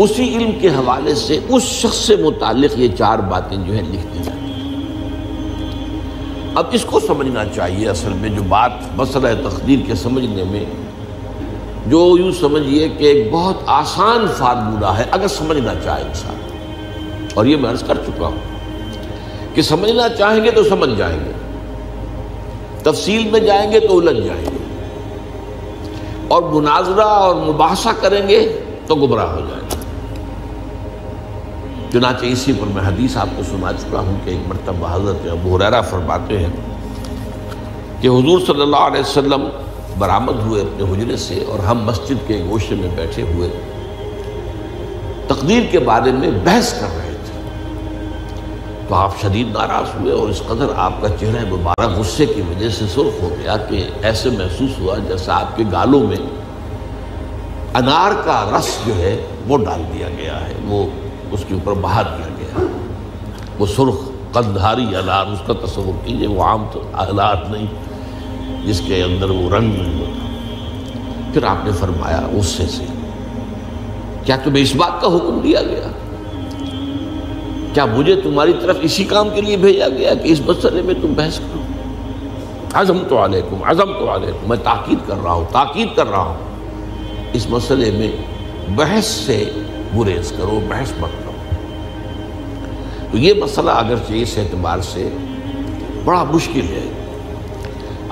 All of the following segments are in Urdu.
اسی علم کے حوالے سے اس شخص سے متعلق یہ 4 باتیں جو ہیں لکھ دی جاتی ہیں۔ اب اس کو سمجھنا چاہیے، اصل میں جو بات مسئلہ تقدیر کے سمجھنے میں، جو یوں سمجھیے کہ ایک بہت آسان فارمولہ ہے اگر سمجھنا چاہے انسان، اور یہ میں عرض کر چکا ہوں کہ سمجھنا چاہیں گے تو سمجھ جائیں گے، تفصیل میں جائیں گے تو الجھ جائیں گے، اور مناظرہ اور مباحثہ کریں گے تو گمراہ ہو جائیں گے۔ چنانچہ اسی پر میں حدیث آپ کو سنا چکا ہوں کہ ایک مرتبہ حضرت ابو ہریرہ فرماتے ہیں کہ حضور صلی اللہ علیہ وسلم برآمد ہوئے اپنے حجرے سے، اور ہم مسجد کے گوشے میں بیٹھے ہوئے تقدیر کے بارے میں بحث کر رہے تھے، تو آپ شدید ناراض ہوئے، اور اس قدر آپ کا چہرہ مبارک غصے کی وجہ سے سرخ ہو گیا کہ ایسے محسوس ہوا جیسا آپ کے گالوں میں انار کا رس جو ہے وہ ڈال دیا گیا ہے، وہ اس کے اوپر بہا دیا گیا، وہ سرخ قندھاری انار، اس کا تصور کیجئے، وہ عام انار نہیں جس کے اندر وہ رنگ نہیں ہوتا۔ پھر آپ نے فرمایا غصے سے، کیا تمہیں اس بات کا حکم دیا گیا؟ کیا مجھے تمہاری طرف اسی کام کے لیے بھیجا گیا کہ اس مسئلے میں تم بحث کرو؟ عزمت علیکم میں تاکید کر رہا ہوں اس مسئلے میں بحث سے گریز کرو، بحث مت کرو۔ تو یہ مسئلہ اگرچہ اس اعتبار سے بڑا مشکل ہے،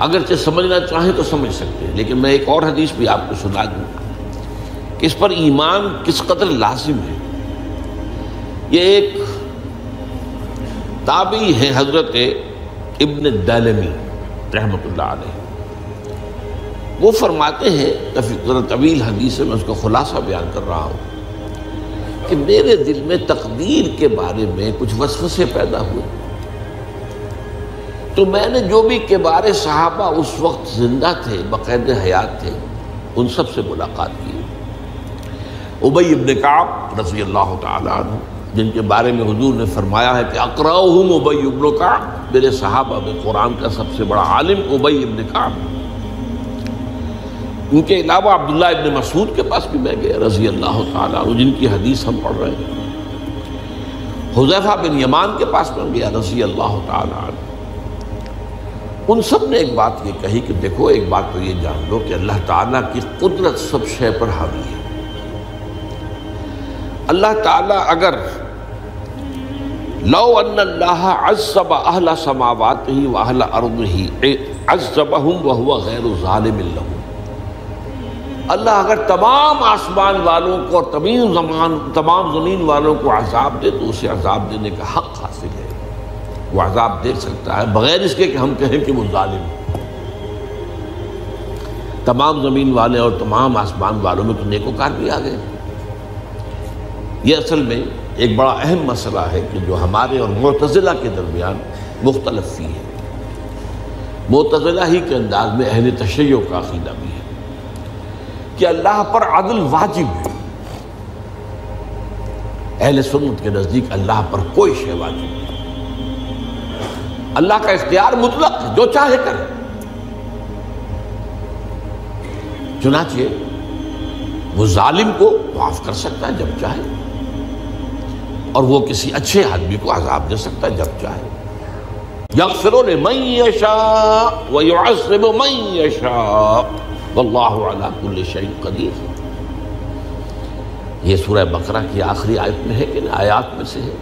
اگرچہ سمجھنا چاہیں تو سمجھ سکتے ہیں، لیکن میں ایک اور حدیث بھی آپ کو سنا دوں کہ اس پر ایمان کس قدر لازم ہے۔ یہ ایک تابعی ہے حضرت ابن دالمی رحمۃ اللہ علیہ، وہ فرماتے ہیں، طویل حدیث ہے، میں اس کا خلاصہ بیان کر رہا ہوں، کہ میرے دل میں تقدیر کے بارے میں کچھ وسوسے پیدا ہوئے، تو میں نے جو بھی کبار صحابہ اس وقت زندہ تھے، بقید حیات تھے، ان سب سے ملاقات کی۔ ابی ابن کعب رضی اللہ تعالیٰ عنہ، جن کے بارے میں حضور نے فرمایا ہے کہ اقرأہم ابی ابن کعب، میرے صحابہ میں قرآن کا سب سے بڑا عالم ابی ابن کعب۔ ان کے علاوہ عبداللہ ابن مسعود کے پاس بھی میں گیا رضی اللہ تعالیٰ عنہ، جن کی حدیث ہم پڑھ رہے ہیں۔ حذیفہ بن یمان کے پاس میں گیا رضی اللہ تعالیٰ عنہ۔ ان سب نے ایک بات یہ کہی کہ دیکھو، ایک بات تو یہ جان لو کہ اللہ تعالیٰ کی قدرت سب شے پر حاوی ہے۔ اللہ تعالیٰ اگر لو ان اللہ عذب اہل سماواتہ واہل ارضہ عذبہم وہو غیر ظالم لہم، اللہ اگر تمام آسمان والوں کو اور تمام زمین والوں کو عذاب دے تو اسے عذاب دینے کا حق حاصل ہے، وہ عذاب دے سکتا ہے بغیر اس کے کہ ہم کہیں کہ وہ ظالم ہے۔ تمام زمین والے اور تمام آسمان والوں میں تو نیکوکار بھی آ گئے۔ یہ اصل میں ایک بڑا اہم مسئلہ ہے کہ جو ہمارے اور معتزلہ کے درمیان مختلف فی ہے۔ معتزلہ ہی کے انداز میں اہل تشیع کا عقیدہ بھی ہے کہ اللہ پر عدل واجب ہے، اہل سنت کے نزدیک اللہ پر کوئی شے واجب نہیں، اللہ کا اختیار مطلق ہے، جو چاہے کرے۔ چنانچہ وہ ظالم کو معاف کر سکتا ہے جب چاہے، اور وہ کسی اچھے آدمی کو عذاب دے سکتا ہے جب چاہے۔ یغفر لمن یشاء ویعذب من یشاء واللہ علی کل شیء قدیر۔ یہ سورہ بقرہ کی آخری آیت میں ہے کہ آیات میں سے ہے،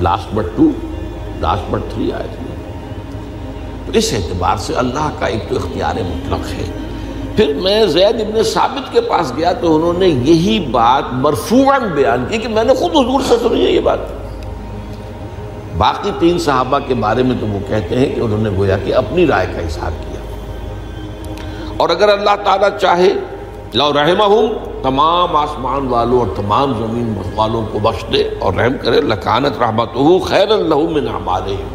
لاسٹ بٹ 3 آیت میں۔ تو اس اعتبار سے اللہ کا ایک تو اختیار مطلق ہے۔ پھر میں زید ابن ثابت کے پاس گیا تو انہوں نے یہی بات مرفوعاً بیان کی کہ میں نے خود حضور سے سنی ہے یہ بات۔ باقی 3 صحابہ کے بارے میں تو وہ کہتے ہیں کہ انہوں نے گویا کہ اپنی رائے کا اظہار کیا، اور اگر اللہ تعالیٰ چاہے لو رحمہم، تمام آسمان والوں اور تمام زمین والوں کو بخش دے اور رحم کرے، لکانت رحمتہ خیرا لہم من اعمالہم،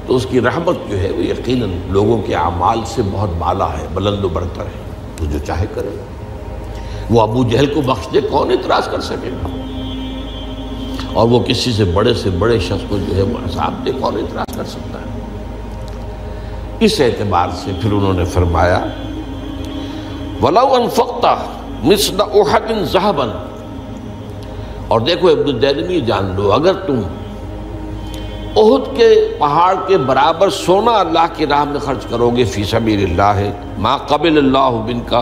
تو اس کی رحمت جو ہے وہ یقیناً لوگوں کے اعمال سے بہت بالا ہے، بلند و برتر ہے، تو جو چاہے کرے۔ وہ ابو جہل کو بخش دے، کون اعتراض کر سکے گا؟ اور وہ کسی سے بڑے شخص کو جو ہے وہ عذاب دے، کون اعتراض کر سکتا ہے؟ اس اعتبار سے پھر انہوں نے فرمایا وَلَوْ أَنفَقْتَ مِثْلَ أُحَدٍ ذَهَبًا اور دیکھو ابن الدینمی جان لو، اگر تم احد کے پہاڑ کے برابر سونا اللہ کی راہ میں خرچ کرو گے فی سبیل اللہ، ما قبل اللہ منک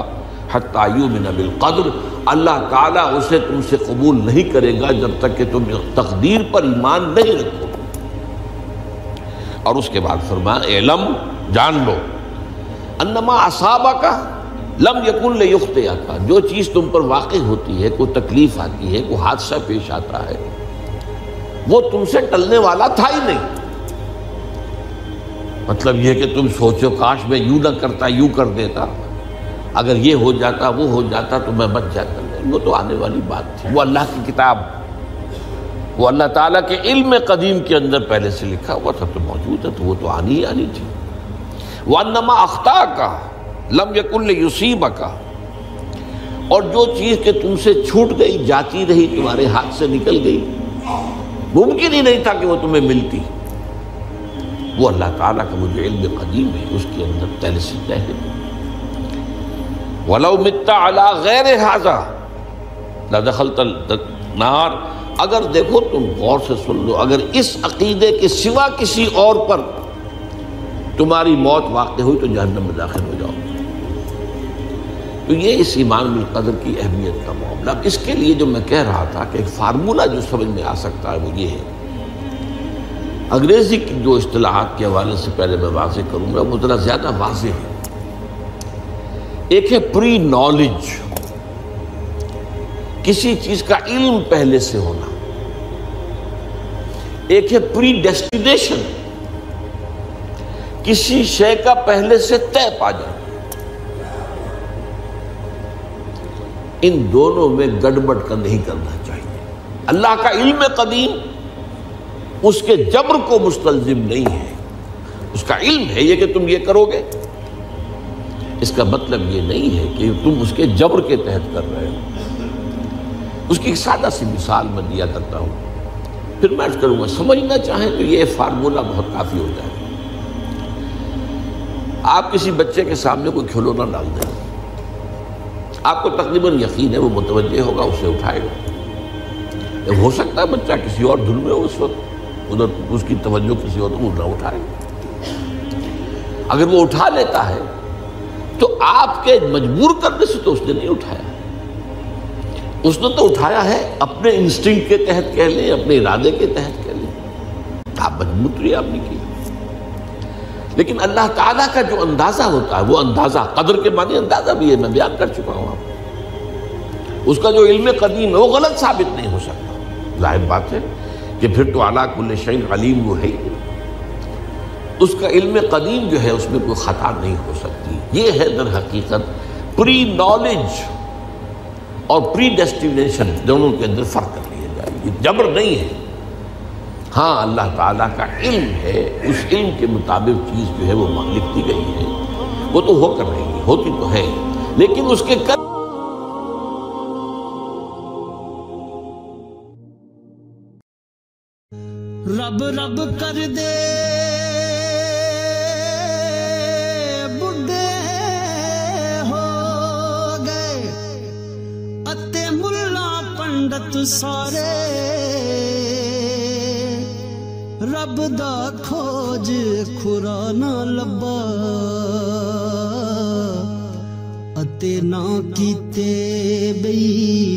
حتی یؤمن بالقدر، اللہ تعالیٰ اسے تم سے قبول نہیں کرے گا جب تک کہ تم تقدیر پر ایمان نہیں رکھو۔ اور اس کے بعد فرمایا اعلم، جان لو، انما اصابک لم یکن لیخطئک، جو چیز تم پر واقع ہوتی ہے، کوئی تکلیف آتی ہے، کوئی حادثہ پیش آتا ہے، وہ تم سے ٹلنے والا تھا ہی نہیں۔ مطلب یہ کہ تم سوچو کاش میں یوں نہ کرتا، یوں کر دیتا، اگر یہ ہو جاتا، وہ ہو جاتا تو میں بچ جاتا، نہیں، وہ تو آنے والی بات تھی، وہ اللہ کی کتاب، وہ اللہ تعالیٰ کے علم قدیم کے اندر پہلے سے لکھا ہوا تھا، تو موجود ہے، تو وہ تو آنی ہی آنی تھی۔ وَأَنَّمَا أَخْطَأَكَ لَمْ يَكُنْ لِيُصِيبَكَ، اور جو چیز کہ تم سے چھوٹ گئی، جاتی رہی، تمہارے ہاتھ سے نکل گئی، ممکن ہی نہیں تھا کہ وہ تمہیں ملتی، وہ اللہ تعالیٰ کا وہ جو علم قدیم ہے اس کے اندر پہلے سے طے ہے۔ وَلَوْ مِتَّ عَلَىٰ غَيْرِ هَذَا لَدَخَلْتَ النَّارَ، اگر دیکھو تم غور سے سن لو، اگر اس عقیدے کے سوا کسی اور پر تمہاری موت واقع ہوئی تو جہنم میں داخل ہو جاؤ۔ تو یہ اس ایمان بالقدر کی اہمیت کا معاملہ۔ اب اس کے لیے جو میں کہہ رہا تھا کہ ایک فارمولہ جو سمجھ میں آ سکتا ہے وہ یہ ہے، انگریزی کی جو اصطلاحات کے حوالے سے پہلے میں واضح کروں گا وہ ذرا زیادہ واضح ہے۔ ایک ہے پری نالج، کسی چیز کا علم پہلے سے ہونا، ایک ہے پری ڈیسٹینیشن، کسی شے کا پہلے سے طے پا جانا۔ ان دونوں میں گڑبڑ کا نہیں کرنا چاہیے۔ اللہ کا علم قدیم اس کے جبر کو مستلزم نہیں ہے، اس کا علم ہے یہ کہ تم یہ کرو گے، اس کا مطلب یہ نہیں ہے کہ تم اس کے جبر کے تحت کر رہے ہو۔ اس کی ایک سادہ سی مثال میں دیا کرتا ہوں، پھر میں کروں گا، سمجھنا چاہیں تو یہ فارمولہ بہت کافی ہو جائے۔ آپ کسی بچے کے سامنے کوئی کھلونا ڈال دیں، آپ کو تقریباً یقین ہے وہ متوجہ ہوگا، اسے اٹھائے گا۔ ہو سکتا ہے بچہ کسی اور دھن میں ہو اس وقت، ادھر اس کی توجہ کسی اور کو نہ اٹھائے۔ اگر وہ اٹھا لیتا ہے تو آپ کے مجبور کرنے سے تو اس نے نہیں اٹھایا، اس نے تو اٹھایا ہے اپنے انسٹنکٹ کے تحت کہہ لیں، اپنے ارادے کے تحت کہہ لیں، آپ مجبور تو آپ نے کی۔ لیکن اللہ تعالیٰ کا جو اندازہ ہوتا ہے وہ اندازہ، قدر کے معنی اندازہ بھی ہے، میں بیان کر چکا ہوں آپ کو۔ اس کا جو علم قدیم ہے وہ غلط ثابت نہیں ہو سکتا، ظاہر بات ہے کہ پھر تو اعلیٰ کل شیء علیم وہ ہے ہی، اس کا علم قدیم جو ہے اس میں کوئی خطا نہیں ہو سکتی۔ یہ ہے در حقیقت پری نالج اور پری ڈیسٹینیشن، دونوں کے اندر فرق کر لیا جائے، یہ جبر نہیں ہے۔ ہاں اللہ تعالیٰ کا علم ہے، اس علم کے مطابق چیز جو ہے وہ لکھتی گئی ہے، وہ تو ہو کر رہی ہے، ہوتی تو ہے، لیکن اس کے رب رب کر دے بڈھے ہو گئے اتے ملا پنڈت سارے، رب دا کھوج کھرا نہ لبا اتے نہ کیتے بئی